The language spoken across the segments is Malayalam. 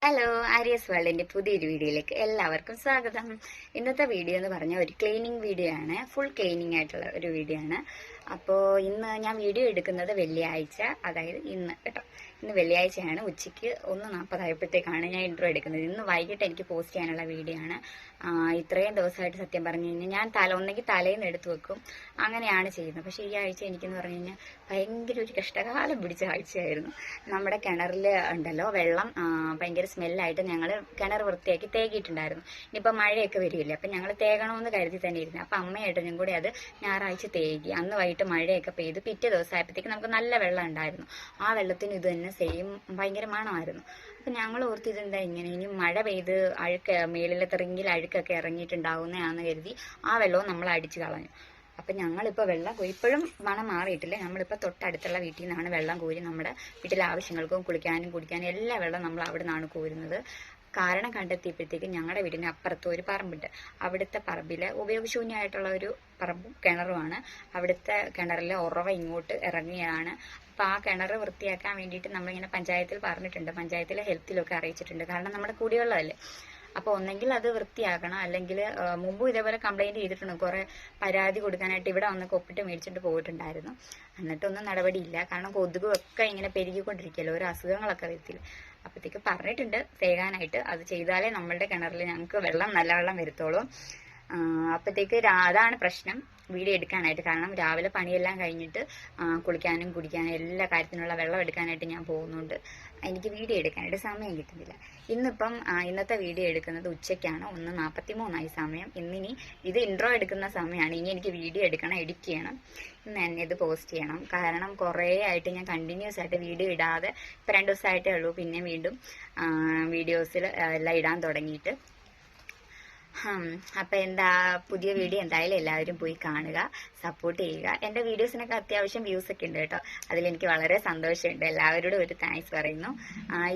ഹലോ, ആര്യസ് വേൾഡിന്റെ പുതിയൊരു വീഡിയോയിലേക്ക് എല്ലാവർക്കും സ്വാഗതം. ഇന്നത്തെ വീഡിയോ എന്ന് പറഞ്ഞാൽ ഒരു ക്ലീനിങ് വീഡിയോ ആണ്. ഫുൾ ക്ലീനിങ് ആയിട്ടുള്ള ഒരു വീഡിയോ ആണ്. അപ്പോൾ ഇന്ന് ഞാൻ വീഡിയോ എടുക്കുന്നത് വെള്ളിയാഴ്ച, അതായത് ഇന്ന് കേട്ടോ. ഇന്ന് വെള്ളിയാഴ്ചയാണ്. ഉച്ചയ്ക്ക് 1:40 ഞാൻ ഇൻട്രോ എടുക്കുന്നത്. ഇന്ന് വൈകിട്ട് എനിക്ക് പോസ്റ്റ് ചെയ്യാനുള്ള വീഡിയോ ആണ്. ഇത്രയും ദിവസമായിട്ട് സത്യം പറഞ്ഞു കഴിഞ്ഞാൽ ഞാൻ ഒന്നെങ്കിൽ തലേന്ന് എടുത്തു വെക്കും, അങ്ങനെയാണ് ചെയ്യുന്നത്. പക്ഷേ ഈ ആഴ്ച എനിക്കെന്ന് പറഞ്ഞു കഴിഞ്ഞാൽ ഭയങ്കര ഒരു കഷ്ടകാലം പിടിച്ച ആഴ്ചയായിരുന്നു. നമ്മുടെ കിണറിൽ ഉണ്ടല്ലോ വെള്ളം ഭയങ്കര സ്മെല്ലായിട്ട് ഞങ്ങൾ കിണർ വൃത്തിയാക്കി തേകിയിട്ടുണ്ടായിരുന്നു. ഇനിയിപ്പോൾ മഴയൊക്കെ വരികയില്ലേ, അപ്പം ഞങ്ങൾ തേകണമെന്ന് കരുതി തന്നെ ഇരുന്നു. അപ്പം അമ്മയായിട്ടും കൂടി അത് ഞായറാഴ്ച തേകി. അന്ന് വൈകിട്ട് മഴയൊക്കെ പെയ്ത് പിറ്റേ ദിവസമായപ്പോഴത്തേക്ക് നമുക്ക് നല്ല വെള്ളം ഉണ്ടായിരുന്നു. ആ വെള്ളത്തിന് ഇത് തന്നെ സെയിം ഭയങ്കര മണമായിരുന്നു. അപ്പം ഞങ്ങൾ ഓർത്ത് ഇതെന്താ ഇങ്ങനെ, ഇനി മഴ പെയ്ത് മേളിലത്തെ റിങ്ങിൽ അഴുക്കൊക്കെ ഇറങ്ങിയിട്ടുണ്ടാവുന്നതാണെന്ന് കരുതി ആ വെള്ളവും നമ്മൾ അടിച്ചു കളഞ്ഞു. അപ്പം ഞങ്ങളിപ്പോൾ വെള്ളം ഇപ്പോഴും മണം മാറിയിട്ടില്ല. നമ്മളിപ്പോൾ തൊട്ടടുത്തുള്ള വീട്ടിൽ നിന്നാണ് വെള്ളം കോരി നമ്മുടെ വീട്ടിലെ ആവശ്യങ്ങൾക്കും കുളിക്കാനും കുടിക്കാനും എല്ലാ വെള്ളം നമ്മൾ അവിടെ നിന്നാണ് കോരുന്നത്. കാരണം കണ്ടെത്തിയപ്പോഴത്തേക്കും ഞങ്ങളുടെ വീടിന് അപ്പുറത്ത് ഒരു പറമ്പുണ്ട്. അവിടുത്തെ പറമ്പിൽ ഉപയോഗശൂന്യമായിട്ടുള്ള ഒരു പറമ്പും കിണറുമാണ്. അവിടുത്തെ കിണറിലെ ഉറവ ഇങ്ങോട്ട് ഇറങ്ങിയതാണ്. അപ്പോൾ ആ കിണർ വൃത്തിയാക്കാൻ വേണ്ടിയിട്ട് നമ്മളിങ്ങനെ പഞ്ചായത്തിൽ പറഞ്ഞിട്ടുണ്ട്, പഞ്ചായത്തിലെ ഹെൽത്തിലൊക്കെ അറിയിച്ചിട്ടുണ്ട്. കാരണം നമ്മുടെ കുടിവെള്ളമല്ലേ. അപ്പോൾ ഒന്നെങ്കിൽ അത് വൃത്തിയാക്കണം, അല്ലെങ്കിൽ മുമ്പും ഇതേപോലെ കംപ്ലൈൻറ്റ് ചെയ്തിട്ടുണ്ട്. കുറേ പരാതി കൊടുക്കാനായിട്ട് ഇവിടെ വന്ന് ഒപ്പിട്ട് മേടിച്ചിട്ട് പോയിട്ടുണ്ടായിരുന്നു. എന്നിട്ടൊന്നും നടപടിയില്ല. കാരണം കൊതുകൊക്കെ ഇങ്ങനെ പെരുകിക്കൊണ്ടിരിക്കുകയല്ലോ, ഓരോ അസുഖങ്ങളൊക്കെ വരത്തില്ല. അപ്പോഴത്തേക്ക് പറഞ്ഞിട്ടുണ്ട് തേകാനായിട്ട്. അത് ചെയ്താലേ നമ്മളുടെ കിണറിൽ ഞങ്ങൾക്ക് നല്ല വെള്ളം വരുത്തോളൂ. അപ്പോഴത്തേക്ക് അതാണ് പ്രശ്നം വീഡിയോ എടുക്കാനായിട്ട്. കാരണം രാവിലെ പണിയെല്ലാം കഴിഞ്ഞിട്ട് കുളിക്കാനും കുടിക്കാനും എല്ലാ കാര്യത്തിനുള്ള വെള്ളം എടുക്കാനായിട്ട് ഞാൻ പോകുന്നുണ്ട്. എനിക്ക് വീഡിയോ എടുക്കാനായിട്ട് സമയം കിട്ടുന്നില്ല. ഇന്നിപ്പം ഇന്നത്തെ വീഡിയോ എടുക്കുന്നത് ഉച്ചയ്ക്കാണ്. 1:43 സമയം. ഇന്നിനി ഇത് ഇൻട്രോ എടുക്കുന്ന സമയമാണ്. ഇനി എനിക്ക് വീഡിയോ എടുക്കണം, എഡിറ്റ് ചെയ്യണം, ഇന്ന് തന്നെ ഇത് പോസ്റ്റ് ചെയ്യണം. കാരണം കുറേ ആയിട്ട് ഞാൻ കണ്ടിന്യൂസ് ആയിട്ട് വീഡിയോ ഇടാതെ, ഇപ്പം 2 ദിവസമായിട്ടേ ഉള്ളൂ പിന്നെ വീണ്ടും വീഡിയോസിൽ എല്ലാം ഇടാൻ തുടങ്ങിയിട്ട്. അപ്പം എന്താ, പുതിയ വീഡിയോ എന്തായാലും എല്ലാവരും പോയി കാണുക, സപ്പോർട്ട് ചെയ്യുക. എൻ്റെ വീഡിയോസിനൊക്കെ അത്യാവശ്യം വ്യൂസ് ഒക്കെ ഉണ്ട് കേട്ടോ. അതിലെനിക്ക് വളരെ സന്തോഷമുണ്ട്. എല്ലാവരോടും ഒരു താങ്ക്സ് പറയുന്നു.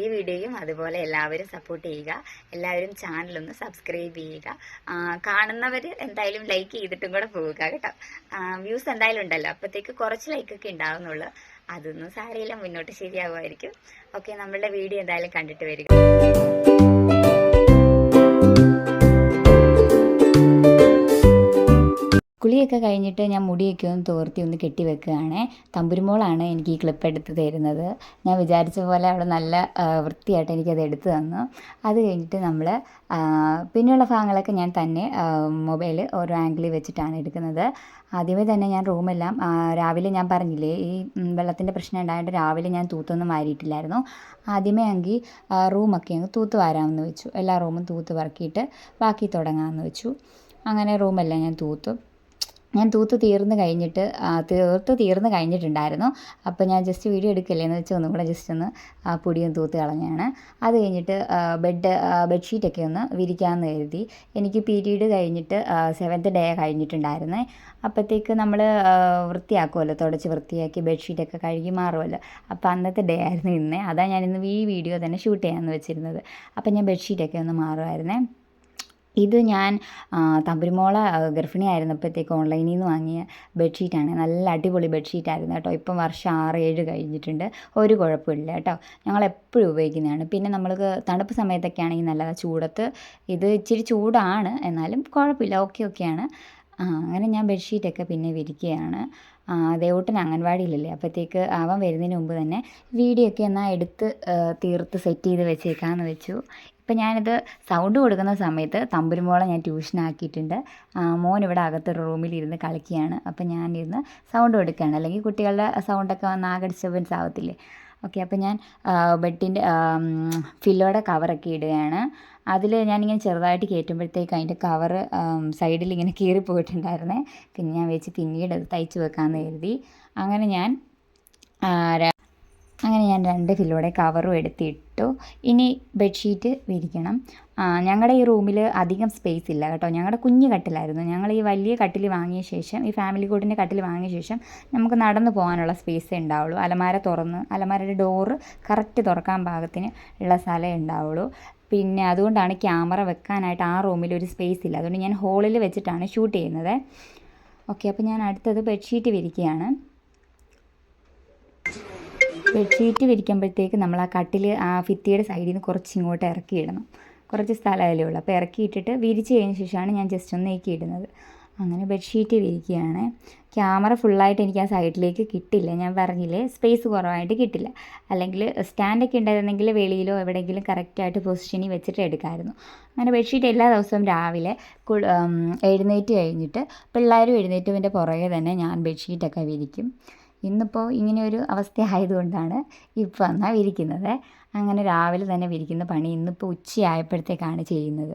ഈ വീഡിയോയും അതുപോലെ എല്ലാവരും സപ്പോർട്ട് ചെയ്യുക. എല്ലാവരും ചാനലൊന്ന് സബ്സ്ക്രൈബ് ചെയ്യുക. കാണുന്നവർ എന്തായാലും ലൈക്ക് ചെയ്തിട്ടും കൂടെ പോവുക കേട്ടോ. വ്യൂസ് എന്തായാലും ഉണ്ടല്ലോ, അപ്പോഴത്തേക്ക് കുറച്ച് ലൈക്കൊക്കെ ഉണ്ടാവുന്നുള്ളൂ. അതൊന്നും സാരമില്ല, മുന്നോട്ട് ശരിയാവുമായിരിക്കും. ഓക്കെ, നമ്മളുടെ വീഡിയോ എന്തായാലും കണ്ടിട്ട് വരിക. കുളിയൊക്കെ കഴിഞ്ഞിട്ട് ഞാൻ മുടിയൊക്കെ ഒന്ന് തോർത്തി ഒന്ന് കെട്ടി വെക്കുകയാണ്. തമ്പുരുമോളാണ് എനിക്ക് ഈ ക്ലിപ്പ് എടുത്ത് തരുന്നത്. ഞാൻ വിചാരിച്ച പോലെ അവൾ നല്ല വൃത്തിയായിട്ട് എനിക്കത് എടുത്തു തന്നു. അത് കഴിഞ്ഞിട്ട് നമ്മൾ പിന്നെയുള്ള ഭാഗങ്ങളൊക്കെ ഞാൻ തന്നെ മൊബൈൽ ഓരോ ആംഗിളിൽ വെച്ചിട്ടാണ് എടുക്കുന്നത്. ആദ്യമേ തന്നെ ഞാൻ റൂമെല്ലാം രാവിലെ ഞാൻ പറഞ്ഞില്ലേ ഈ വെള്ളത്തിൻ്റെ പ്രശ്നം ഉണ്ടായതുകൊണ്ട് രാവിലെ ഞാൻ തൂത്തൊന്നും വാരിയിട്ടില്ലായിരുന്നു. ആദ്യമേ ആണെങ്കിൽ റൂമൊക്കെ അങ്ങ് തൂത്ത് വാരാമെന്ന് വെച്ചു. എല്ലാ റൂമും തൂത്ത് പറക്കിയിട്ട് ബാക്കി തുടങ്ങാമെന്ന് വെച്ചു. അങ്ങനെ റൂമെല്ലാം ഞാൻ തൂത്ത് തീർന്ന് കഴിഞ്ഞിട്ടുണ്ടായിരുന്നു. അപ്പോൾ ഞാൻ ജസ്റ്റ് വീഡിയോ എടുക്കില്ലേ എന്ന് വെച്ച് ഒന്നും കൂടെ ജസ്റ്റ് ഒന്ന് പൊടിയും തൂത്ത് കളഞ്ഞാണ്. അത് കഴിഞ്ഞിട്ട് ബെഡ്ഷീറ്റൊക്കെ ഒന്ന് വിരിക്കാമെന്ന് കരുതി. എനിക്ക് പീരീഡ് കഴിഞ്ഞിട്ട് 7th ഡേ കഴിഞ്ഞിട്ടുണ്ടായിരുന്നേ. അപ്പോഴത്തേക്ക് നമ്മൾ വൃത്തിയാക്കുമല്ലോ, തുടച്ച് വൃത്തിയാക്കി ബെഡ്ഷീറ്റൊക്കെ കഴുകി മാറുമല്ലോ. അപ്പോൾ അന്നത്തെ ഡേ ആയിരുന്നു ഇന്ന്. അതാണ് ഞാനിന്ന് ഈ വീഡിയോ തന്നെ ഷൂട്ട് ചെയ്യാമെന്ന് വെച്ചിരുന്നത്. അപ്പോൾ ഞാൻ ബെഡ്ഷീറ്റൊക്കെ ഒന്ന് മാറുമായിരുന്നേ. ഇത് ഞാൻ തമ്പുരുമോള ഗർഭിണി ആയിരുന്നപ്പോഴത്തേക്ക് ഓൺലൈനിൽ നിന്ന് വാങ്ങിയ ബെഡ്ഷീറ്റാണ്. നല്ല അടിപൊളി ബെഡ്ഷീറ്റായിരുന്നു കേട്ടോ. ഇപ്പം വർഷം 6-7 കഴിഞ്ഞിട്ടുണ്ട്. ഒരു കുഴപ്പമില്ല കേട്ടോ. ഞങ്ങളെപ്പോഴും ഉപയോഗിക്കുന്നതാണ്. പിന്നെ നമ്മൾക്ക് തണുപ്പ് സമയത്തൊക്കെ ആണെങ്കിൽ നല്ലതാണ്. ചൂടത്ത് ഇത് ഇച്ചിരി ചൂടാണ്, എന്നാലും കുഴപ്പമില്ല, ഓക്കെയാണ്. അങ്ങനെ ഞാൻ ബെഡ്ഷീറ്റൊക്കെ പിന്നെ വിരിക്കുകയാണ്. ദേവൂട്ടൻ അംഗൻവാടിയിലല്ലേ, അപ്പോഴത്തേക്ക് അവൻ വരുന്നതിന് മുമ്പ് തന്നെ വീഡിയോ ഒക്കെ എന്നാൽ എടുത്ത് തീർത്ത് സെറ്റ് ചെയ്ത് വെച്ചേക്കാമെന്ന് വെച്ചു. ഇപ്പം ഞാനിത് സൗണ്ട് കൊടുക്കുന്ന സമയത്ത് തമ്പുരുമോളെ ഞാൻ ട്യൂഷനാക്കിയിട്ടുണ്ട്. മോൻ ഇവിടെ അകത്തൊരു റൂമിലിരുന്ന് കളിക്കുകയാണ്. അപ്പം ഞാനിരുന്ന് സൗണ്ട് കൊടുക്കുകയാണ്, അല്ലെങ്കിൽ കുട്ടികളുടെ സൗണ്ടൊക്കെ വന്ന് ആകെ ഡിസ്റ്റർബൻസ് ആവത്തില്ലേ. ഓക്കെ, അപ്പം ഞാൻ ബെഡിൻ്റെ ഫില്ലോയുടെ കവറൊക്കെ ഇടുകയാണ്. അതിൽ ഞാനിങ്ങനെ ചെറുതായിട്ട് കയറ്റുമ്പോഴത്തേക്ക് അതിൻ്റെ കവറ് സൈഡിൽ ഇങ്ങനെ കീറിപ്പോയിട്ടുണ്ടായിരുന്നേ. പിന്നെ ഞാൻ വെച്ച് പിന്നീട് അത് തയ്ച്ച് വെക്കാമെന്ന് കരുതി. അങ്ങനെ ഞാൻ 2 ഫില്ലോടെ കവറും എടുത്തിട്ടു. ഇനി ബെഡ്ഷീറ്റ് വിരിക്കണം. ഞങ്ങളുടെ ഈ റൂമിൽ അധികം സ്പേസ് ഇല്ല കേട്ടോ. ഞങ്ങളുടെ കുഞ്ഞു കട്ടിലായിരുന്നു. ഞങ്ങൾ ഈ വലിയ കട്ടിൽ വാങ്ങിയ ശേഷം, ഈ ഫാമിലി കോട്ടിൻ്റെ കട്ടിൽ വാങ്ങിയ ശേഷം നമുക്ക് നടന്നു പോകാനുള്ള സ്പേസേ ഉണ്ടാവുള്ളൂ. അലമാരയുടെ ഡോറ് കറക്റ്റ് തുറക്കാൻ പാകത്തിന് ഉള്ള സ്ഥലമേ ഉണ്ടാവുള്ളൂ. പിന്നെ അതുകൊണ്ടാണ് ക്യാമറ വെക്കാനായിട്ട് ആ റൂമിൽ ഒരു സ്പേസ് ഇല്ല. അതുകൊണ്ട് ഞാൻ ഹോളിൽ വെച്ചിട്ടാണ് ഷൂട്ട് ചെയ്യുന്നത്. ഓക്കെ, അപ്പോൾ ഞാൻ അടുത്തത് ബെഡ്ഷീറ്റ് വിരിക്കുകയാണ്. ബെഡ്ഷീറ്റ് വിരിക്കുമ്പോഴത്തേക്ക് നമ്മൾ ആ കട്ടിൽ ആ ഭിത്തിയുടെ സൈഡിൽ നിന്ന് കുറച്ച് ഇങ്ങോട്ട് ഇറക്കിയിടണം. കുറച്ച് സ്ഥലമല്ലേ ഉള്ളൂ, അപ്പോൾ ഇറക്കിയിട്ടിട്ട് വിരിച്ച് കഴിഞ്ഞ ശേഷമാണ് ഞാൻ ജസ്റ്റ് ഒന്ന് നീക്കിയിടുന്നത്. അങ്ങനെ ബെഡ്ഷീറ്റ് വിരിക്കുകയാണ്. ക്യാമറ ഫുള്ളായിട്ട് എനിക്ക് ആ സൈഡിലേക്ക് കിട്ടില്ല, ഞാൻ പറഞ്ഞില്ലേ സ്പേസ് കുറവായിട്ട് കിട്ടില്ല. അല്ലെങ്കിൽ സ്റ്റാൻഡൊക്കെ ഉണ്ടായിരുന്നെങ്കിൽ വെളിയിലോ എവിടെയെങ്കിലും കറക്റ്റായിട്ട് പൊസിഷനിൽ വെച്ചിട്ട് എടുക്കാമായിരുന്നു. അങ്ങനെ ബെഡ്ഷീറ്റ് എല്ലാ ദിവസവും രാവിലെ എഴുന്നേറ്റ് കഴിഞ്ഞിട്ട് പിള്ളേരും എഴുന്നേറ്റതിൻ്റെ പുറകെ തന്നെ ഞാൻ ബെഡ്ഷീറ്റൊക്കെ വിരിക്കും. ഇന്നിപ്പോൾ ഇങ്ങനെയൊരു അവസ്ഥ ആയതുകൊണ്ടാണ് ഇപ്പോൾ എന്നാൽ വിരിക്കുന്നത്. അങ്ങനെ രാവിലെ തന്നെ വിരിക്കുന്ന പണി ഇന്നിപ്പോൾ ഉച്ചയായപ്പോഴത്തേക്കാണ് ചെയ്യുന്നത്.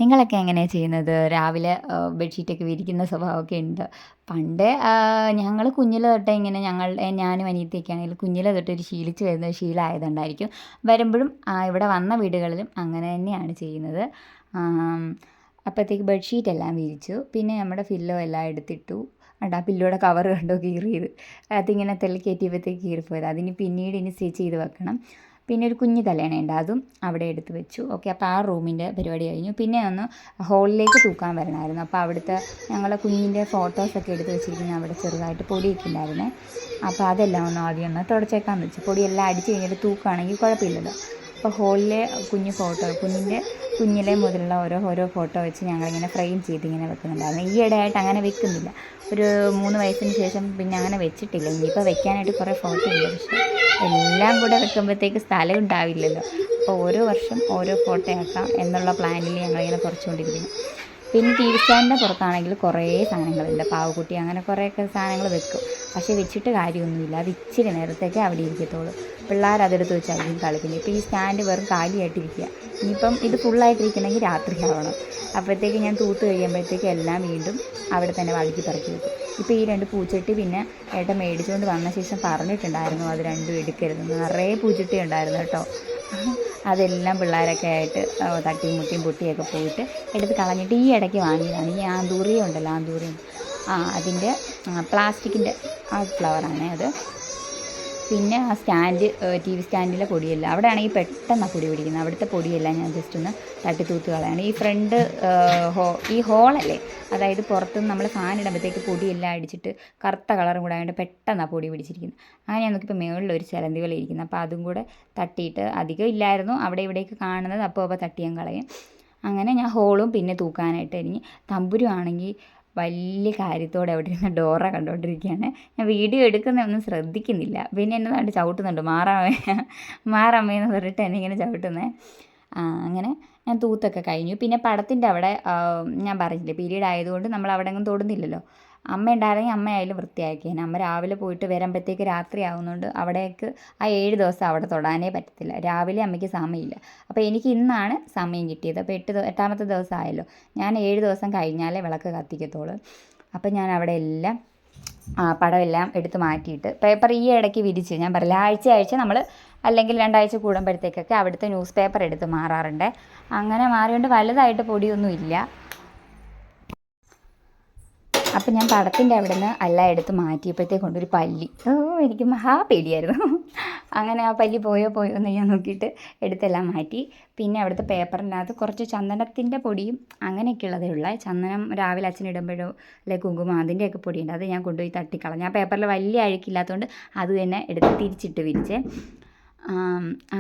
നിങ്ങളൊക്കെ എങ്ങനെയാണ് ചെയ്യുന്നത്? രാവിലെ ബെഡ്ഷീറ്റൊക്കെ വിരിക്കുന്ന സ്വഭാവമൊക്കെ ഉണ്ട്. പണ്ട് ഞങ്ങൾ കുഞ്ഞിലെ തൊട്ടേ ഇങ്ങനെ ഞാനും അനിയത്തിയൊക്കെ ആണെങ്കിലും കുഞ്ഞിലെ തൊട്ടൊരു ശീലിച്ച് വരുന്ന ശീലമായതുകൊണ്ടായിരിക്കും വരുമ്പോഴും ഇവിടെ വന്ന വീടുകളിലും അങ്ങനെ തന്നെയാണ് ചെയ്യുന്നത്. അപ്പോഴത്തേക്ക് ബെഡ്ഷീറ്റെല്ലാം വിരിച്ചു. പിന്നെ നമ്മുടെ പില്ലോ എല്ലാം എടുത്തിട്ടു. ആ പില്ലോയുടെ കവർ കണ്ടോ കീറിയത്, അതിങ്ങനെ കയറ്റിയപ്പോഴത്തേക്ക് കീറിപ്പോയത്. അതിന് പിന്നീട് ഇനി സ്റ്റിച്ച് ചെയ്ത് വെക്കണം. പിന്നെ ഒരു കുഞ്ഞു തലേണയുണ്ട്, അതും അവിടെ എടുത്ത് വെച്ചു. ഓക്കെ, അപ്പോൾ ആ റൂമിൻ്റെ പരിപാടി കഴിഞ്ഞു. പിന്നെ ഒന്ന് ഹോളിലേക്ക് തൂക്കാൻ വരണമായിരുന്നു. അപ്പോൾ അവിടുത്തെ ഞങ്ങളെ കുഞ്ഞിൻ്റെ ഫോട്ടോസൊക്കെ എടുത്ത് വെച്ചിരിക്കുന്ന അവിടെ ചെറുതായിട്ട് പൊടിയൊക്കെ ഉണ്ടായിരുന്നേ. അപ്പോൾ അതെല്ലാം ഒന്ന് ആദ്യം ഒന്ന് തുടച്ചേക്കാമെന്ന് വെച്ചു. പൊടിയെല്ലാം അടിച്ച് കഴിഞ്ഞിട്ട് തൂക്കുകയാണെങ്കിൽ കുഴപ്പമില്ലല്ലോ. അപ്പോൾ ഹോളിലെ കുഞ്ഞിലെ മുതലുള്ള ഓരോ ഫോട്ടോ വെച്ച് ഞങ്ങളിങ്ങനെ ഫ്രെയിം ചെയ്ത് ഇങ്ങനെ വെക്കുന്നുണ്ടായിരുന്നു. ഈ ഇടയായിട്ട് അങ്ങനെ വെക്കുന്നില്ല. ഒരു 3 വയസ്സിന് ശേഷം പിന്നെ അങ്ങനെ വെച്ചിട്ടില്ല. ഇനിയിപ്പോൾ വെക്കാനായിട്ട് കുറേ ഫോട്ടോ ഉണ്ട്, പക്ഷേ എല്ലാം കൂടെ വെക്കുമ്പോഴത്തേക്ക് സ്ഥലം ഉണ്ടാവില്ലല്ലോ. അപ്പോൾ ഓരോ വർഷം ഓരോ ഫോട്ടോ ആക്കാം എന്നുള്ള പ്ലാനിൽ ഞങ്ങളിങ്ങനെ കുറച്ചുകൊണ്ടിരിക്കുന്നു. പിന്നെ ടി വി സ്റ്റാൻഡിൻ്റെ പുറത്താണെങ്കിൽ കുറേ സാധനങ്ങളുണ്ട്, പാവക്കുട്ടി അങ്ങനെ കുറേയൊക്കെ സാധനങ്ങൾ വെക്കും. പക്ഷേ വെച്ചിട്ട് കാര്യമൊന്നുമില്ല, അത് ഇച്ചിരി നേരത്തേക്ക് അവിടെ ഇരിക്കത്തുള്ളൂ. പിള്ളേർ അതെടുത്ത് വെച്ചായിരിക്കും കളിക്കുന്നത്. ഇപ്പോൾ ഈ സ്റ്റാൻഡ് വെറും കാലിയായിട്ടിരിക്കുക. ഇനിയിപ്പം ഇത് ഫുള്ളായിട്ടിരിക്കണമെങ്കിൽ രാത്രി ആവണം. അപ്പോഴത്തേക്ക് ഞാൻ തൂത്ത് കഴിയുമ്പോഴത്തേക്ക് എല്ലാം വീണ്ടും അവിടെ തന്നെ വഴുക്കി പറക്കി വെക്കും. ഇപ്പോൾ ഈ 2 പൂച്ചട്ടി പിന്നെ ഏട്ടൻ മേടിച്ചുകൊണ്ട് വന്ന ശേഷം പറഞ്ഞിട്ടുണ്ടായിരുന്നു അത് 2 എടുക്കരുതെന്ന്. നിറയെ പൂച്ചട്ടി ഉണ്ടായിരുന്നു കേട്ടോ. അതെല്ലാം പിള്ളേരൊക്കെ ആയിട്ട് തട്ടിയും മുട്ടിയും പൊട്ടിയൊക്കെ പോയിട്ട് എടുത്ത് കളഞ്ഞിട്ട് ഈ ഇടയ്ക്ക് വാങ്ങിയതാണ്. ഈ ആന്തൂറിയം ഉണ്ടല്ലോ, ആന്തൂറിയം, അതിൻ്റെ പ്ലാസ്റ്റിക്കിൻ്റെ ആ ഫ്ലവറാണ് അത്. പിന്നെ ആ സ്റ്റാൻഡ്, ടി വി സ്റ്റാൻഡിലെ പൊടിയല്ല, അവിടെ ആണെങ്കിൽ പെട്ടെന്ന് പൊടി പിടിക്കുന്നത്. അവിടുത്തെ പൊടിയെല്ലാം ഞാൻ ജസ്റ്റ് ഒന്ന് തൂത്ത് കളയാണ്. ഈ ഫ്രണ്ട് ഈ ഹോളല്ലേ, അതായത് പുറത്തുനിന്ന് നമ്മൾ ഫാൻ ഇടുമ്പോഴത്തേക്ക് പൊടിയെല്ലാം അടിച്ചിട്ട് കറുത്ത കളറും കൂടെ ആയതുകൊണ്ട് പെട്ടെന്ന് പൊടി പിടിച്ചിരിക്കുന്നത്. അങ്ങനെ ഞാൻ നോക്കിയപ്പോൾ മുകളിലൊരു ചിലന്തി പോലെ ഇരിക്കുന്നത്. അപ്പോൾ അതും കൂടെ തട്ടിയിട്ട്, അധികം ഇല്ലായിരുന്നു, അവിടെ ഇവിടേക്ക് കാണുന്നത് അപ്പോൾ തട്ടിയാൻ കളയും. അങ്ങനെ ഞാൻ ഹോളും പിന്നെ തൂക്കാനായിട്ട് ഇറങ്ങി. തമ്പുരു ആണെങ്കിൽ വലിയ കാര്യത്തോടെ അവിടെ ഇരുന്ന് ഡോറ കണ്ടുകൊണ്ടിരിക്കുകയാണ്. ഞാൻ വീഡിയോ എടുക്കുന്നതൊന്നും ശ്രദ്ധിക്കുന്നില്ല. പിന്നെ എന്നെ കണ്ട് ചവിട്ടുന്നുണ്ട്, മാറാമേന്ന് പറഞ്ഞിട്ട് എന്നെ ഇങ്ങനെ ചവിട്ടുന്നത്. അങ്ങനെ ഞാൻ തൂത്തൊക്കെ കഴിഞ്ഞു. പിന്നെ പടത്തിൻ്റെ അവിടെ ഞാൻ പറഞ്ഞില്ലേ പീരീഡ് ആയതുകൊണ്ട് നമ്മൾ അവിടെ ഒന്നും തൊടുന്നില്ലല്ലോ. അമ്മ ഉണ്ടായിരുന്നെങ്കിൽ അമ്മയായാലും വൃത്തിയാക്കിയേനെ. അമ്മ രാവിലെ പോയിട്ട് വരുമ്പോഴത്തേക്ക് രാത്രി ആകുന്നതുകൊണ്ട് അവിടേക്ക് ആ 7 ദിവസം അവിടെ തൊടാനേ പറ്റത്തില്ല. രാവിലെ അമ്മയ്ക്ക് സമയമില്ല. അപ്പോൾ എനിക്ക് ഇന്നാണ് സമയം കിട്ടിയത്. അപ്പോൾ 8ാമത്തെ ദിവസം ആയല്ലോ. ഞാൻ 7 ദിവസം കഴിഞ്ഞാലേ വിളക്ക് കത്തിക്കത്തുള്ളൂ. അപ്പോൾ ഞാൻ അവിടെ എല്ലാം പടമെല്ലാം എടുത്ത് മാറ്റിയിട്ട് പേപ്പർ ഈ ഇടയ്ക്ക് വിരിച്ച്, ഞാൻ പറയില്ല ആഴ്ച നമ്മൾ അല്ലെങ്കിൽ 2 ആഴ്ച കൂടുമ്പോഴത്തേക്കൊക്കെ അവിടുത്തെ ന്യൂസ് പേപ്പർ എടുത്ത് മാറാറുണ്ട്. അങ്ങനെ മാറിയോണ്ട് വലുതായിട്ട് പൊടിയൊന്നും ഇല്ല. അപ്പം ഞാൻ പടത്തിൻ്റെ അവിടെ നിന്ന് എല്ലാം എടുത്ത് മാറ്റിയപ്പോഴത്തേക്കൊണ്ടൊരു പല്ലി, എനിക്ക് പേടിയായിരുന്നു. അങ്ങനെ ആ പല്ലി പോയോ എന്ന് ഞാൻ നോക്കിയിട്ട് എടുത്തെല്ലാം മാറ്റി. പിന്നെ അവിടുത്തെ പേപ്പറിനകത്ത് കുറച്ച് ചന്ദനത്തിൻ്റെ പൊടിയും അങ്ങനെയൊക്കെയുള്ളതേ ഉള്ളൂ. ചന്ദനം രാവിലെ അച്ഛനിടുമ്പോഴോ അല്ലെങ്കിൽ കുങ്കുമം അതിൻ്റെയൊക്കെ പൊടിയുണ്ട്, അത് ഞാൻ കൊണ്ടുപോയി തട്ടിക്കളഞ്ഞു. ആ പേപ്പറിൽ വലിയ അഴുക്കില്ലാത്തതുകൊണ്ട് അത് തന്നെ എടുത്ത് തിരിച്ചിട്ട് വിരിച്ച്.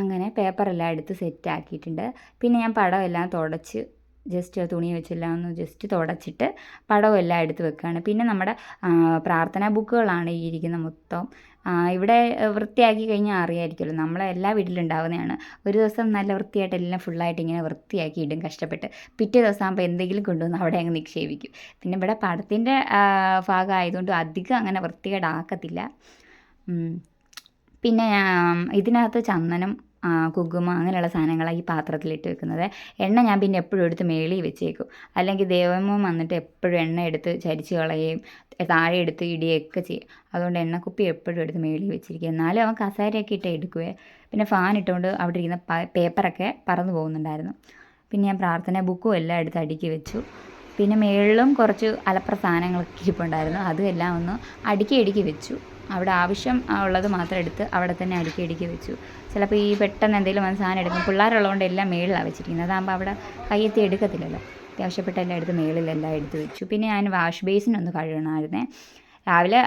അങ്ങനെ പേപ്പറെല്ലാം എടുത്ത് സെറ്റാക്കിയിട്ടുണ്ട്. പിന്നെ ഞാൻ പടമെല്ലാം തുടച്ച് ജസ്റ്റ് തുണി വെച്ചെല്ലാം ഒന്ന് ജസ്റ്റ് തുടച്ചിട്ട് പടവും എല്ലാം എടുത്ത് വെക്കുകയാണ്. പിന്നെ നമ്മുടെ പ്രാർത്ഥനാ ബുക്കുകളാണ് ഈ ഇരിക്കുന്ന മൊത്തം. ഇവിടെ വൃത്തിയാക്കി കഴിഞ്ഞാൽ അറിയാമായിരിക്കുമല്ലോ, നമ്മളെ എല്ലാ വീട്ടിലുണ്ടാവുന്നതാണ്. ഒരു ദിവസം നല്ല വൃത്തിയായിട്ട് എല്ലാം ഫുള്ളായിട്ട് ഇങ്ങനെ വൃത്തിയാക്കി ഇടും കഷ്ടപ്പെട്ട്. പിറ്റേ ദിവസം ആകുമ്പോൾ എന്തെങ്കിലും കൊണ്ടുവന്ന് അവിടെ അങ്ങ് നിക്ഷേപിക്കും. പിന്നെ ഇവിടെ പടത്തിൻ്റെ ഭാഗമായതുകൊണ്ട് അധികം അങ്ങനെ വൃത്തികേടാക്കത്തില്ല. പിന്നെ ഇതിനകത്ത് ചന്ദനം, കുങ്കുമം അങ്ങനെയുള്ള സാധനങ്ങളാണ് ഈ പാത്രത്തിലിട്ട് വെക്കുന്നത്. എണ്ണ ഞാൻ പിന്നെ എപ്പോഴും എടുത്ത് മേളിൽ വെച്ചേക്കും, അല്ലെങ്കിൽ ദേവമ്മ വന്നിട്ട് എപ്പോഴും എണ്ണ എടുത്ത് ചരിച്ച് കളയുകയും താഴെ എടുത്ത് ഇടുകയൊക്കെ ചെയ്യും. അതുകൊണ്ട് എണ്ണക്കുപ്പി എപ്പോഴും എടുത്ത് മേളിൽ വെച്ചിരിക്കുക. എന്നാലും അവൻ കസേരയൊക്കെ ഇട്ട് എടുക്കുവേ. പിന്നെ ഫാൻ ഇട്ടുകൊണ്ട് അവിടെ ഇരിക്കുന്ന പേപ്പറൊക്കെ പറന്നു പോകുന്നുണ്ടായിരുന്നു. പിന്നെ ഞാൻ പ്രാർത്ഥന ബുക്കും എല്ലാം എടുത്ത് അടുക്കി വെച്ചു. പിന്നെ മേളിലും കുറച്ച് അലപ്പുറ സാധനങ്ങളൊക്കെ ഇരിപ്പുണ്ടായിരുന്നു, അതും എല്ലാം ഒന്ന് അടുക്കി വെച്ചു. അവിടെ ആവശ്യം ഉള്ളത് മാത്രം എടുത്ത് അവിടെ തന്നെ അടുക്കി വെച്ചു. ചിലപ്പോൾ ഈ പെട്ടെന്ന് എന്തെങ്കിലും വന്ന് സാധനം എടുക്കും. പിള്ളേരുള്ളതുകൊണ്ട് എല്ലാം മേളിലാണ് വെച്ചിരിക്കുന്നത്, അതാകുമ്പോൾ അവിടെ കയ്യെത്തി എടുക്കത്തില്ലല്ലോ. അത്യാവശ്യപ്പെട്ട എല്ലാം എടുത്ത് മേളിലെല്ലാം എടുത്ത് വെച്ചു. പിന്നെ ഞാൻ വാഷ് ബേസിനൊന്ന് കഴുകണമായിരുന്നേ. രാവിലെ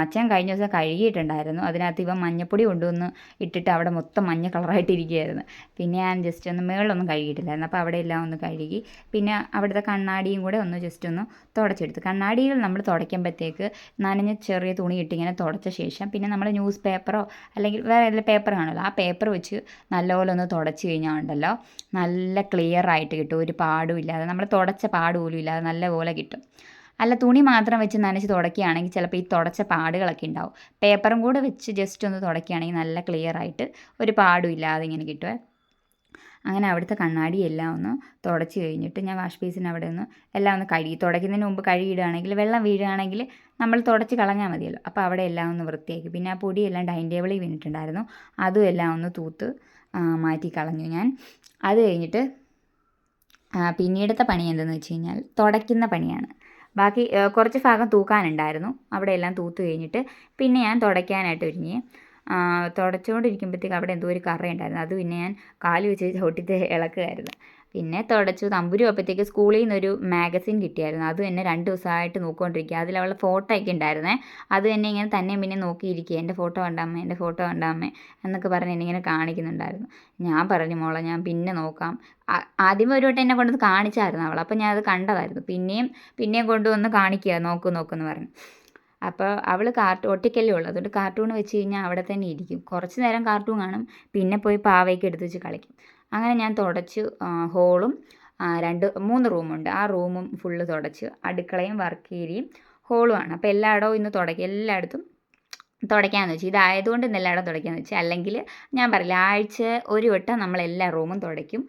അച്ഛൻ കഴിഞ്ഞ ദിവസം കഴുകിയിട്ടുണ്ടായിരുന്നു. അതിനകത്ത് ഇവൻ മഞ്ഞപ്പൊടി കൊണ്ടുവന്ന് ഇട്ടിട്ട് അവിടെ മൊത്തം മഞ്ഞ കളറായിട്ടിരിക്കുകയായിരുന്നു. പിന്നെ ഞാൻ ജസ്റ്റ് ഒന്ന് മുകളിലൊന്നും കഴുകിയിട്ടില്ലായിരുന്നു. അപ്പോൾ അവിടെ എല്ലാം ഒന്ന് കഴുകി. പിന്നെ അവിടുത്തെ കണ്ണാടിയും കൂടെ ഒന്ന് ജസ്റ്റ് ഒന്ന് തുടച്ചെടുത്ത്. കണ്ണാടികൾ നമ്മൾ തുടയ്ക്കുമ്പോഴത്തേക്ക് നനഞ്ഞ ചെറിയ തുണി ഇട്ടിങ്ങനെ തുടച്ച ശേഷം പിന്നെ നമ്മൾ ന്യൂസ് പേപ്പറോ അല്ലെങ്കിൽ വേറെ ഏതെങ്കിലും പേപ്പർ കാണുമല്ലോ, ആ പേപ്പർ വെച്ച് നല്ലപോലെ ഒന്ന് തുടച്ച് കഴിഞ്ഞാൽ ഉണ്ടല്ലോ നല്ല ക്ലിയർ ആയിട്ട് കിട്ടും. ഒരു പാടും ഇല്ലാതെ, നമ്മൾ തുടച്ച പാട് പോലും ഇല്ലാതെ നല്ലപോലെ കിട്ടും. അല്ല തുണി മാത്രം വെച്ച് നനച്ച് തുടയ്ക്കുകയാണെങ്കിൽ ചിലപ്പോൾ ഈ തുടച്ച പാടുകളൊക്കെ ഉണ്ടാവും. പേപ്പറും കൂടെ വെച്ച് ജസ്റ്റ് ഒന്ന് തുടയ്ക്കുകയാണെങ്കിൽ നല്ല ക്ലിയർ ആയിട്ട് ഒരു പാടും ഇല്ലാതെ ഇങ്ങനെ കിട്ടുമേ. അങ്ങനെ അവിടുത്തെ കണ്ണാടി എല്ലാം ഒന്ന് തുടച്ച് കഴിഞ്ഞിട്ട് ഞാൻ വാഷ് ബേസിന് അവിടെ ഒന്ന് എല്ലാം ഒന്ന് കഴുകി. തുടയ്ക്കുന്നതിന് മുമ്പ് കഴുകിയിടുകയാണെങ്കിൽ വെള്ളം വീഴുകയാണെങ്കിൽ നമ്മൾ തുടച്ച് കളഞ്ഞാൽ മതിയല്ലോ. അപ്പോൾ അവിടെ എല്ലാം ഒന്ന് വൃത്തിയാക്കി. പിന്നെ ആ പൊടിയെല്ലാം ഡൈനിങ് ടേബിളിൽ വീണിട്ടുണ്ടായിരുന്നു, അതും എല്ലാം ഒന്ന് തൂത്ത് മാറ്റി കളഞ്ഞു ഞാൻ. അത് കഴിഞ്ഞിട്ട് പിന്നീടത്തെ പണി എന്തെന്ന് വെച്ച് കഴിഞ്ഞാൽ തുടയ്ക്കുന്ന പണിയാണ്. ബാക്കി കുറച്ച് ഭാഗം തൂക്കാനുണ്ടായിരുന്നു, അവിടെ എല്ലാം തൂത്ത് കഴിഞ്ഞിട്ട് പിന്നെ ഞാൻ തുടയ്ക്കാനായിട്ട് ഒരുങ്ങി. തുടച്ചുകൊണ്ടിരിക്കുമ്പോഴത്തേക്ക് അവിടെ എന്തോ ഒരു കറയുണ്ടായിരുന്നു, അത് പിന്നെ ഞാൻ കാല് വെച്ച് ചവിട്ടിട്ട് ഇളക്കുമായിരുന്നു. പിന്നെ തുടച്ചു. തമ്പുരു അപ്പോഴത്തേക്ക് സ്കൂളിൽ നിന്നൊരു മാഗസിൻ കിട്ടിയായിരുന്നു, അത് തന്നെ 2 ദിവസമായിട്ട് നോക്കിക്കൊണ്ടിരിക്കുക. അതിൽ അവളുടെ ഫോട്ടോ ഒക്കെ ഉണ്ടായിരുന്നേ, അത് തന്നെ ഇങ്ങനെ തന്നെ പിന്നെ നോക്കിയിരിക്കുക. എൻ്റെ ഫോട്ടോ കണ്ടാമ്മേ, എൻ്റെ ഫോട്ടോ കണ്ടാമ്മേ എന്നൊക്കെ പറഞ്ഞ് എന്നെ ഇങ്ങനെ കാണിക്കുന്നുണ്ടായിരുന്നു. ഞാൻ പറഞ്ഞു മോളെ ഞാൻ പിന്നെ നോക്കാം. ആദ്യമേ ഒരു വട്ടം എന്നെ കൊണ്ടുവന്ന് കാണിച്ചായിരുന്നു അവൾ, അപ്പോൾ ഞാൻ അത് കണ്ടതായിരുന്നു. പിന്നെയും കൊണ്ടുവന്ന് കാണിക്കുക, നോക്കുമെന്ന് പറഞ്ഞു. അപ്പോൾ അവൾ ഒറ്റയ്ക്കല്ലേ ഉള്ളൂ, അതുകൊണ്ട് കാർട്ടൂൺ വെച്ച് കഴിഞ്ഞാൽ അവിടെ തന്നെ ഇരിക്കും. കുറച്ച് നേരം കാർട്ടൂൺ കാണും, പിന്നെ പോയി പാവയൊക്കെ എടുത്ത് വെച്ച് കളിക്കും. അങ്ങനെ ഞാൻ തുടച്ച് ഹോളും 3 റൂമുണ്ട്, ആ റൂമും ഫുള്ള് തുടച്ച്. അടുക്കളയും വർക്ക് ഏരിയയും ഹോളുമാണ്. അപ്പോൾ എല്ലായിടവും ഇന്ന് എല്ലായിടത്തും തുടയ്ക്കാമെന്ന് വെച്ചു. ഇതായതുകൊണ്ട് ഇന്ന് എല്ലായിടവും തുടയ്ക്കാമെന്ന് വെച്ചു. അല്ലെങ്കിൽ ഞാൻ പറയില്ല, ആഴ്ച ഒരു വട്ടം നമ്മൾ എല്ലാ റൂമും തുടയ്ക്കും.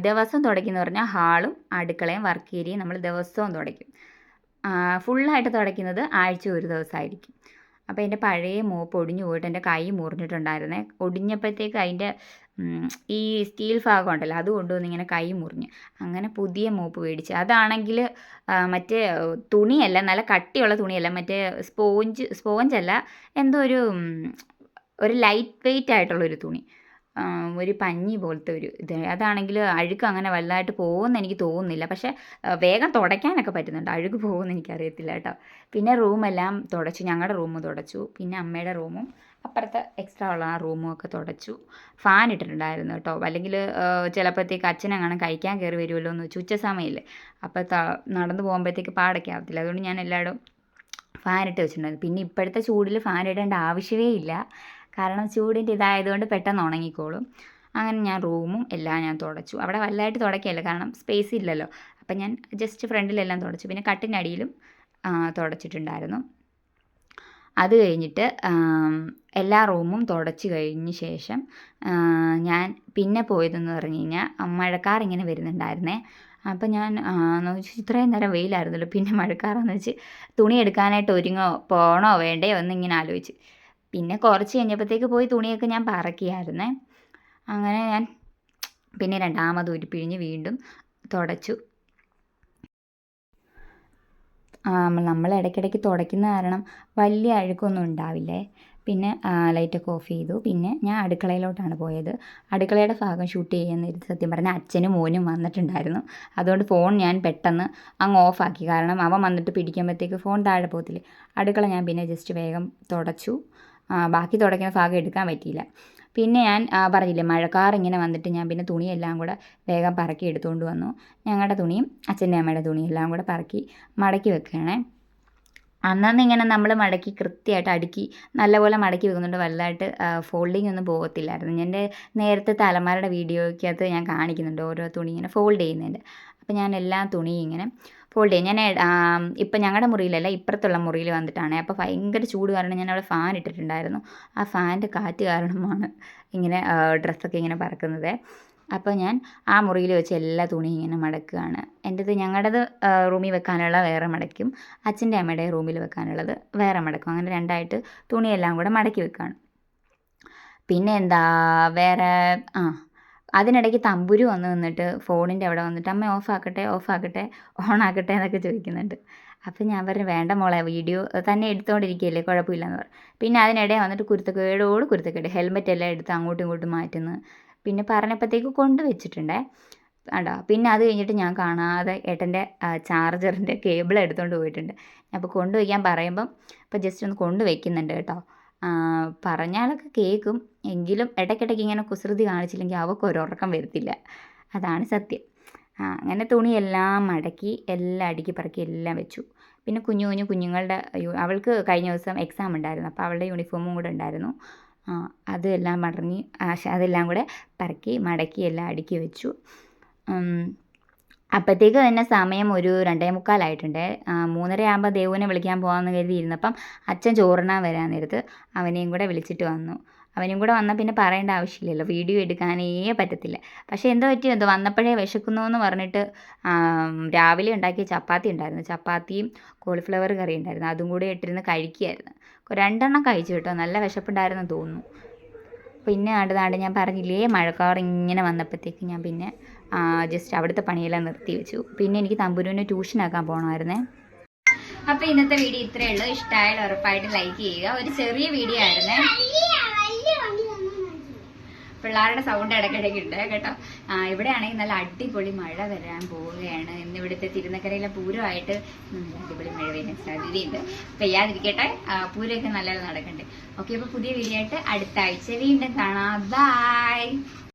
ദിവസം തുടയ്ക്കുന്ന പറഞ്ഞാൽ ഹാളും അടുക്കളയും വർക്ക് ഏരിയയും നമ്മൾ ദിവസവും തുടയ്ക്കും. ഫുള്ളായിട്ട് തുടയ്ക്കുന്നത് ആഴ്ച ഒരു ദിവസമായിരിക്കും. അപ്പോൾ എൻ്റെ പഴയ മോപ്പ് ഒടിഞ്ഞു പോയിട്ട് എൻ്റെ കൈ മുറിഞ്ഞിട്ടുണ്ടായിരുന്നേ. ഒടിഞ്ഞപ്പോഴത്തേക്ക് അതിൻ്റെ ഈ സ്റ്റീൽ ഭാഗം ഉണ്ടല്ലോ അത് കൊണ്ടുവന്ന് ഇങ്ങനെ കൈ മുറിഞ്ഞ്. അങ്ങനെ പുതിയ മോപ്പ് മേടിച്ച്. അതാണെങ്കിൽ മറ്റേ തുണിയല്ല, നല്ല കട്ടിയുള്ള തുണിയല്ല, മറ്റേ സ്പോഞ്ചല്ല, എന്തോ ഒരു ലൈറ്റ് വെയ്റ്റ് ആയിട്ടുള്ളൊരു തുണി, ഒരു പഞ്ഞി പോലത്തെ ഒരു ഇത്. അതാണെങ്കിൽ അഴുക്ക് അങ്ങനെ വലുതായിട്ട് പോകുമെന്ന് എനിക്ക് തോന്നുന്നില്ല, പക്ഷേ വേഗം തുടയ്ക്കാനൊക്കെ പറ്റുന്നുണ്ട്. അഴുക്ക് പോകുമെന്ന് എനിക്കറിയത്തില്ല കേട്ടോ. പിന്നെ റൂമെല്ലാം തുടച്ചു, ഞങ്ങളുടെ റൂം തുടച്ചു, പിന്നെ അമ്മയുടെ റൂമും അപ്പുറത്തെ എക്സ്ട്രാ ഉള്ള ആ റൂമും ഒക്കെ തുടച്ചു. ഫാൻ ഇട്ടിട്ടുണ്ടായിരുന്നു കേട്ടോ, അല്ലെങ്കിൽ ചിലപ്പോഴത്തേക്ക് അച്ഛനെങ്ങാനും കഴിക്കാൻ കയറി വരുമല്ലോ എന്ന് വെച്ചു. ഉച്ച സമയമില്ലേ, അപ്പോൾ നടന്നു പോകുമ്പോഴത്തേക്ക് പാടൊക്കെ ആവത്തില്ല, അതുകൊണ്ട് ഞാൻ എല്ലായിടും ഫാൻ ഇട്ട് വെച്ചിട്ടുണ്ടായിരുന്നു. പിന്നെ ഇപ്പോഴത്തെ ചൂടിൽ ഫാൻ ഇടേണ്ട ആവശ്യമേ ഇല്ല, കാരണം ചൂടിൻ്റെ ഇതായതുകൊണ്ട് പെട്ടെന്ന് ഉണങ്ങിക്കോളും. അങ്ങനെ ഞാൻ റൂമും എല്ലാം ഞാൻ തുടച്ചു. അവിടെ വലുതായിട്ട് തുടയ്ക്കുകയല്ല, കാരണം സ്പേസ് ഇല്ലല്ലോ. അപ്പം ഞാൻ ജസ്റ്റ് ഫ്രണ്ടിലെല്ലാം തുടച്ചു. പിന്നെ കട്ടിനടിയിലും തുടച്ചിട്ടുണ്ടായിരുന്നു. അത് കഴിഞ്ഞിട്ട് എല്ലാ റൂമും തുടച്ച് കഴിഞ്ഞ ശേഷം ഞാൻ പിന്നെ പോയതെന്ന് പറഞ്ഞു കഴിഞ്ഞാൽ മഴക്കാർ ഇങ്ങനെ വരുന്നുണ്ടായിരുന്നേ. അപ്പം ഞാൻ നോക്കി, ഇത്രയും നേരം വെയിലായിരുന്നല്ലോ, പിന്നെ മഴക്കാറാന്ന് വെച്ച് തുണി എടുക്കാനായിട്ട് പോകണോ വേണ്ടയോ എന്നിങ്ങനെ ആലോചിച്ച്. പിന്നെ കുറച്ച് കഴിഞ്ഞപ്പോഴത്തേക്ക് പോയി തുണിയൊക്കെ ഞാൻ പറക്കിയായിരുന്നേ. അങ്ങനെ ഞാൻ പിന്നെ രണ്ടാമത് ഉരുപ്പിഴിഞ്ഞ് വീണ്ടും തുടച്ചു. നമ്മൾ ഇടയ്ക്കിടയ്ക്ക് തുടയ്ക്കുന്ന കാരണം വലിയ അഴുക്കൊന്നും ഉണ്ടാവില്ലേ. പിന്നെ ലൈറ്റൊക്കെ ഓഫ് ചെയ്തു. പിന്നെ ഞാൻ അടുക്കളയിലോട്ടാണ് പോയത്. അടുക്കളയുടെ ഭാഗം ഷൂട്ട് ചെയ്യുന്ന സത്യം പറഞ്ഞാൽ അച്ഛനും മോനും വന്നിട്ടുണ്ടായിരുന്നു. അതുകൊണ്ട് ഫോൺ ഞാൻ പെട്ടെന്ന് അങ്ങ് ഓഫാക്കി, കാരണം അവൻ വന്നിട്ട് പിടിക്കുമ്പോഴത്തേക്ക് ഫോൺ താഴെ പോകത്തില്ലേ. അടുക്കള ഞാൻ പിന്നെ ജസ്റ്റ് വേഗം തുടച്ചു. ബാക്കി തുടയ്ക്കുന്ന ഭാഗം എടുക്കാൻ പറ്റിയില്ല. പിന്നെ ഞാൻ പറഞ്ഞില്ലേ മഴക്കാർ ഇങ്ങനെ വന്നിട്ട് ഞാൻ പിന്നെ തുണിയെല്ലാം കൂടെ വേഗം പറക്കി എടുത്തുകൊണ്ട് വന്നു. ഞങ്ങളുടെ തുണിയും അച്ഛൻ്റെ അമ്മയുടെ തുണിയും എല്ലാം കൂടെ പറക്കി മടക്കി വെക്കുകയാണേ. അന്നന്ന് ഇങ്ങനെ നമ്മൾ മടക്കി കൃത്യമായിട്ട് അടുക്കി നല്ലപോലെ മടക്കി വെക്കുന്നുണ്ട്, വലുതായിട്ട് ഫോൾഡിങ് ഒന്നും പോകത്തില്ലായിരുന്നു. എൻ്റെ നേരത്തെ അലമാരയുടെ വീഡിയോയ്ക്കകത്ത് ഞാൻ കാണിക്കുന്നുണ്ട് ഓരോ തുണി ഇങ്ങനെ ഫോൾഡ് ചെയ്യുന്നതിൻ്റെ. അപ്പോൾ ഞാൻ എല്ലാ തുണിയും ഇങ്ങനെ ഫോൾഡ് ചെയ്യും. ഞാൻ ഇപ്പം ഞങ്ങളുടെ മുറിയിലല്ല, ഇപ്പുറത്തുള്ള മുറിയിൽ വന്നിട്ടാണ്. അപ്പോൾ ഭയങ്കര ചൂട് കാരണം ഞാൻ അവിടെ ഫാൻ ഇട്ടിട്ടുണ്ടായിരുന്നു. ആ ഫാനിൻ്റെ കാറ്റ് കാരണമാണ് ഇങ്ങനെ ഡ്രസ്സൊക്കെ ഇങ്ങനെ പറക്കുന്നത്. അപ്പോൾ ഞാൻ ആ മുറിയിൽ വെച്ച് എല്ലാ തുണിയും ഇങ്ങനെ മടക്കുകയാണ്. ഞങ്ങളുടേത് റൂമിൽ വെക്കാനുള്ള വേറെ മടക്കും, അച്ഛൻ്റെ അമ്മയുടെ റൂമിൽ വെക്കാനുള്ളത് വേറെ മടക്കും. അങ്ങനെ രണ്ടായിട്ട് തുണിയെല്ലാം കൂടെ മടക്കി വെക്കുകയാണ്. പിന്നെ എന്താ വേറെ അതിനിടയ്ക്ക് തമ്പുരു വന്ന് നിന്നിട്ട് ഫോണിൻ്റെ അവിടെ വന്നിട്ട് അമ്മ ഓഫാക്കട്ടെ ഓണാക്കട്ടെ എന്നൊക്കെ ചോദിക്കുന്നുണ്ട്. അപ്പം ഞാൻ പറഞ്ഞു വേണ്ട മോളെ, വീഡിയോ തന്നെ എടുത്തുകൊണ്ടിരിക്കുകയല്ലേ, കുഴപ്പമില്ലെന്ന് പറഞ്ഞു. പിന്നെ അതിനിടെ വന്നിട്ട് കുരുത്തക്കേട് ഹെൽമെറ്റ് എല്ലാം എടുത്ത് അങ്ങോട്ടും ഇങ്ങോട്ടും മാറ്റുന്നു. പിന്നെ പറഞ്ഞപ്പോഴത്തേക്ക് കൊണ്ടുവച്ചിട്ടുണ്ടേ. ആണ്ടോ. പിന്നെ അത് കഴിഞ്ഞിട്ട് ഞാൻ കാണാതെ ഏട്ടൻ്റെ ചാർജറിൻ്റെ കേബിൾ എടുത്തുകൊണ്ട് പോയിട്ടുണ്ട്. ഞാൻ അപ്പോൾ കൊണ്ടുവയ്ക്കാൻ പറയുമ്പം ഇപ്പോൾ ജസ്റ്റ് ഒന്ന് കൊണ്ടുവയ്ക്കുന്നുണ്ട് കേട്ടോ. പറഞ്ഞാലൊക്കെ കേൾക്കും, എങ്കിലും ഇടയ്ക്കിടയ്ക്ക് ഇങ്ങനെ കുസൃതി കാണിച്ചില്ലെങ്കിൽ അവൾക്ക് ഒരു ഉറക്കം വരത്തില്ല. അതാണ് സത്യം. അങ്ങനെ തുണിയെല്ലാം മടക്കി എല്ലാം അടുക്കി പറക്കി എല്ലാം വെച്ചു. പിന്നെ കുഞ്ഞുങ്ങളുടെ അവൾക്ക് കഴിഞ്ഞ ദിവസം എക്സാം ഉണ്ടായിരുന്നു, അപ്പോൾ അവളുടെ യൂണിഫോമും കൂടെ ഉണ്ടായിരുന്നു. അതെല്ലാം അതെല്ലാം കൂടെ പറക്കി മടക്കി എല്ലാം അടുക്കി വെച്ചു. അപ്പോഴത്തേക്ക് തന്നെ സമയം ഒരു 2:45 3:30 ആകുമ്പോൾ ദേവുവിനെ വിളിക്കാൻ പോകാമെന്ന് കരുതിയിരുന്നപ്പം അച്ഛൻ ചോറിനാൻ വരാൻ നേരത്ത് അവനെയും കൂടെ വിളിച്ചിട്ട് വന്നു. അവനും കൂടെ വന്നാൽ പിന്നെ പറയേണ്ട ആവശ്യമില്ലല്ലോ, വീഡിയോ എടുക്കാനേ പറ്റത്തില്ല. പക്ഷേ എന്തോ പറ്റിയോ വന്നപ്പോഴേ വിശക്കുന്നു എന്ന് പറഞ്ഞിട്ട് രാവിലെ ഉണ്ടാക്കിയ ചപ്പാത്തി ഉണ്ടായിരുന്നു, ചപ്പാത്തിയും കോളിഫ്ലവർ കറി ഉണ്ടായിരുന്നു, അതും കൂടെ ഇട്ടിരുന്ന് കഴിക്കുകയായിരുന്നു. 2 കഴിച്ചു കേട്ടോ, നല്ല വിശപ്പുണ്ടായിരുന്നു തോന്നുന്നു. പിന്നെ ആണ്ട് ഞാൻ പറഞ്ഞില്ലേ, മഴക്കാർ ഇങ്ങനെ വന്നപ്പോഴത്തേക്ക് ഞാൻ പിന്നെ ജസ്റ്റ് അവിടുത്തെ പണിയെല്ലാം നിർത്തി വെച്ചു. പിന്നെ എനിക്ക് തമ്പുരുവിനെ ട്യൂഷനാക്കാൻ പോകണമായിരുന്നേ. അപ്പോൾ ഇന്നത്തെ വീഡിയോ ഇത്രയേ ഉള്ളൂ. ഇഷ്ടമായാലും ഉറപ്പായിട്ട് ലൈക്ക് ചെയ്യുക. ഒരു ചെറിയ വീഡിയോ ആയിരുന്നേ. പിള്ളേരുടെ സൗണ്ട് ഇടയ്ക്കിടയ്ക്ക് ഉണ്ട് കേട്ടോ. ഇവിടെയാണെങ്കിൽ നല്ല അടിപൊളി മഴ വരാൻ പോവുകയാണ്. ഇന്ന് ഇവിടുത്തെ തിരുനക്കരയിലെ പൂരമായിട്ട് അടിപൊളി മഴ വരാൻ സാധ്യതയുണ്ട്. പെയ്യാതിരിക്കട്ടെ, പൂരമൊക്കെ നല്ലത് നടക്കണ്ടേ. ഓക്കെ, അപ്പോൾ പുതിയ വീഡിയോ ആയിട്ട് അടുത്ത ആഴ്ച വീണ്ടും കാണാം. ബൈ.